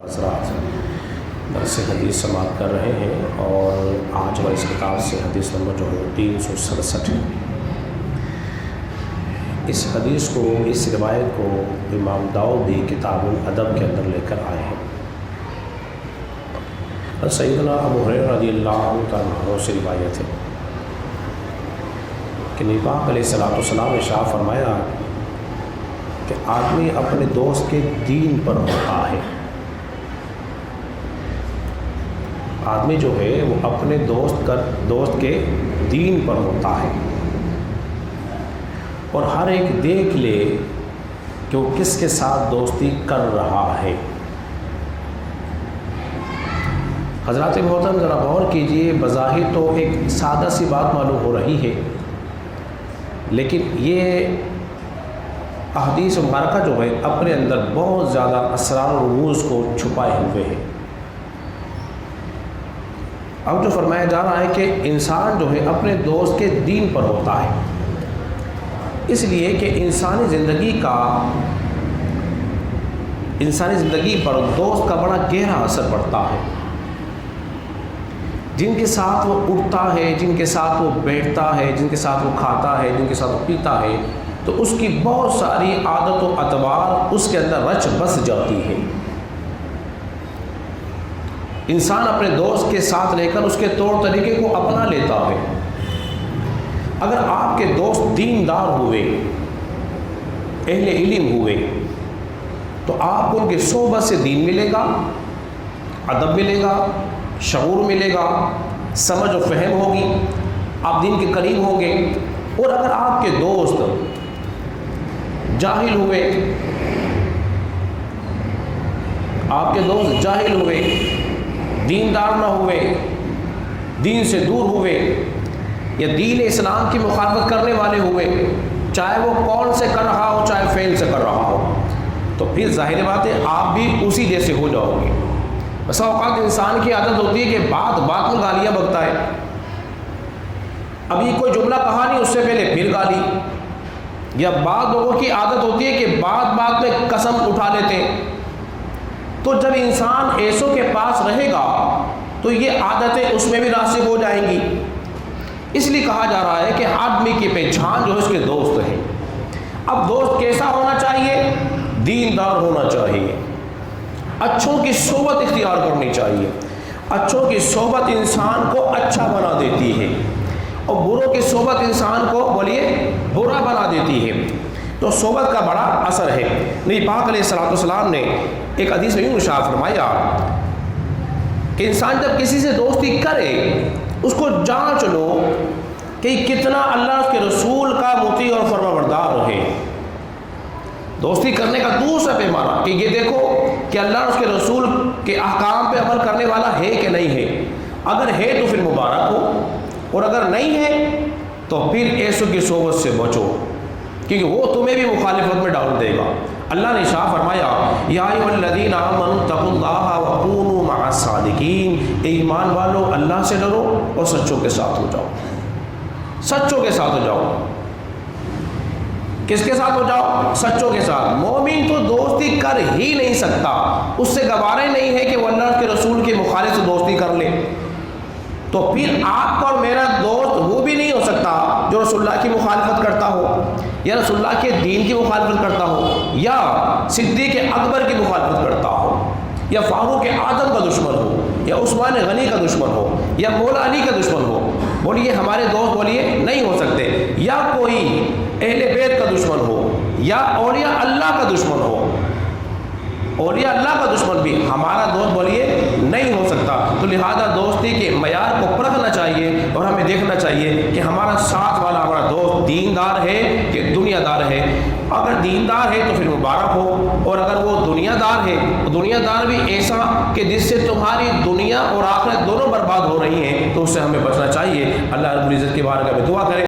حضرات درس حدیث سماعت کر رہے ہیں اور آج وہ اس کتاب سے حدیث نمبر جو ہے 367 ہے۔ اس حدیث کو، اس روایت کو امام داؤد بھی کتاب الادب کے اندر لے کر آئے ہیں۔ سیدنا ابو ہریرہ رضی اللہ عنہ سے روایت ہے کہ نبی پاک علیہ السلام نے ارشاد فرمایا کہ آدمی اپنے دوست کے دین پر ہوتا ہے۔ آدمی جو ہے وہ اپنے دوست کے دین پر ہوتا ہے اور ہر ایک دیکھ لے کہ وہ کس کے ساتھ دوستی کر رہا ہے۔ حضرات محترم ذرا غور کیجئے، بظاہر تو ایک سادہ سی بات معلوم ہو رہی ہے، لیکن یہ احادیث مبارکہ جو ہے اپنے اندر بہت زیادہ اسرار و رموز کو چھپائے ہوئے ہیں۔ اب جو فرمایا جا رہا ہے کہ انسان جو ہے اپنے دوست کے دین پر ہوتا ہے، اس لیے کہ انسانی زندگی پر دوست کا بڑا گہرا اثر پڑتا ہے۔ جن کے ساتھ وہ اٹھتا ہے، جن کے ساتھ وہ بیٹھتا ہے، جن کے ساتھ وہ کھاتا ہے، جن کے ساتھ وہ پیتا ہے، تو اس کی بہت ساری عادت و اطوار اس کے اندر رچ بس جاتی ہے۔ انسان اپنے دوست کے ساتھ رہ کر اس کے طور طریقے کو اپنا لیتا ہے۔ اگر آپ کے دوست دیندار ہوئے، اہل علم ہوئے، تو آپ کو ان کی صحبت سے دین ملے گا، ادب ملے گا، شعور ملے گا، سمجھ و فہم ہوگی، آپ دین کے قریب ہوں گے۔ اور اگر آپ کے دوست جاہل ہوئے، دیندار نہ ہوئے، دین سے دور ہوئے، یا دین اسلام کی مخالفت کرنے والے ہوئے، چاہے وہ قول سے کر رہا ہو چاہے فعل سے کر رہا ہو، تو پھر ظاہر بات ہے آپ بھی اسی جیسے ہو جاؤ گے۔ بسا اوقات انسان کی عادت ہوتی ہے کہ بات میں گالیاں بکتا ہے، ابھی کوئی جملہ کہا نہیں اس سے پہلے پھر گالی، یا بعض لوگوں کی عادت ہوتی ہے کہ بات میں قسم اٹھا لیتے ہیں۔ تو جب انسان ایسوں کے پاس رہے گا تو یہ عادتیں اس میں بھی راسخ ہو جائیں گی۔ اس لیے کہا جا رہا ہے کہ آدمی کی پہچان جو ہے اس کے دوست ہے۔ اب دوست کیسا ہونا چاہیے؟ دیندار ہونا چاہیے، اچھوں کی صحبت اختیار کرنی چاہیے۔ اچھوں کی صحبت انسان کو اچھا بنا دیتی ہے اور بروں کی صحبت انسان کو برا بنا دیتی ہے۔ تو صحبت کا بڑا اثر ہے۔ نبی پاک علیہ السلام نے ایک حدیث میں یوں ارشاد فرمایا کہ انسان جب کسی سے دوستی کرے اس کو جانچ لو کہ کتنا اللہ اس کے رسول کا مطیع اور فرمانبردار رہے۔ دوستی کرنے کا دوسرا پیمانہ کہ یہ دیکھو کہ اللہ اس کے رسول کے احکام پہ عمل کرنے والا ہے کہ نہیں ہے۔ اگر ہے تو پھر مبارک ہو، اور اگر نہیں ہے تو پھر ایسوں کی صحبت سے بچو، کیونکہ وہ تمہیں بھی مخالفت میں ڈال دے گا۔ اللہ نے ارشاد فرمایا یا ایھا الذین آمنوا اتقوا اللہ وکونوا مع الصادقین، ایمان والو اللہ سے ڈرو اور سچوں کے ساتھ ہو جاؤ۔ سچوں کے ساتھ ہو جاؤ۔ کس کے ساتھ ہو جاؤ؟ سچوں کے ساتھ۔ مومن تو دوستی کر ہی نہیں سکتا، اس سے گوارا ہی نہیں ہے کہ وہ اللہ کے رسول کے مخالف سے دوستی کر لے۔ تو پھر آپ کا اور میرا دوست وہ بھی نہیں ہو سکتا جو رسول اللہ کی مخالفت کرتا ہو، یا رسول اللہ کے دین کی مخالفت کرتا ہو، یا صدیق اکبر کی مخالفت کرتا ہو، یا فاروق اعظم کا دشمن ہو، یا عثمان غنی کا دشمن ہو، یا مولا علی کا دشمن ہو۔ بولیے ہمارے دوست بولیے نہیں ہو سکتے۔ یا کوئی اہل بیت کا دشمن ہو، یا اولیاء اللہ کا دشمن ہو، اولیاء اللہ کا دشمن بھی ہمارا دوست بولیے نہیں ہو سکتا۔ تو لہذا دوستی کے معیار کو پرکھنا چاہیے اور ہمیں دیکھنا چاہیے کہ ہمارا ساتھ والا ہمارا دوست دیندار ہے کہ دنیا دار ہے۔ اگر دیندار ہے تو پھر مبارک ہو، اور اگر وہ دنیا دار ہے تو دنیا دار بھی ایسا کہ جس سے تمہاری دنیا اور آخرت دونوں برباد ہو رہی ہیں، تو اس سے ہمیں بچنا چاہیے۔ اللہ رب العزت کی بارگاہ میں دعا کریں۔